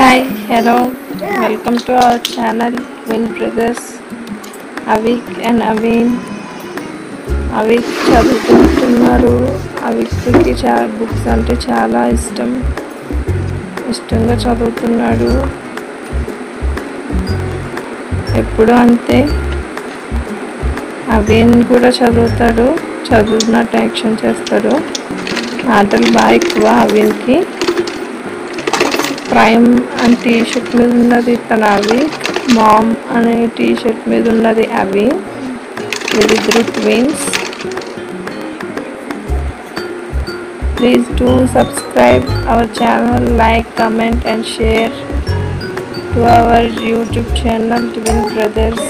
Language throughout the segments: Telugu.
Hi, hello, welcome to our channel Twin Brothers Avik and Aveen. Avik చదువుకుంటున్నారు. అవిక్కి బుక్స్ అంటే చాలా ఇష్టంగా చదువుతున్నాడు. ఎప్పుడు అంతే. అవీన్ కూడా చదువుతాడు, చదువుతున్నట్టు యాక్షన్ చేస్తాడు. ఆటలు బాగా ఎక్కువ అవీన్కి. ప్రైమ్ అని టీషర్ట్ మీద ఉన్నది తన అవి, మామ్ అనే టీషర్ట్ మీద ఉన్నది అవి. వీళ్ళిద్దరు twins. Please do subscribe our channel, like, comment and share to our YouTube channel twin brothers.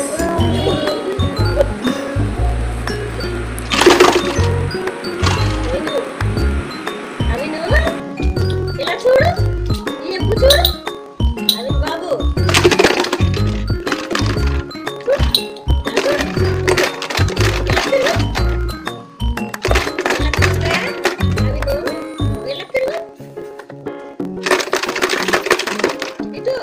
Itu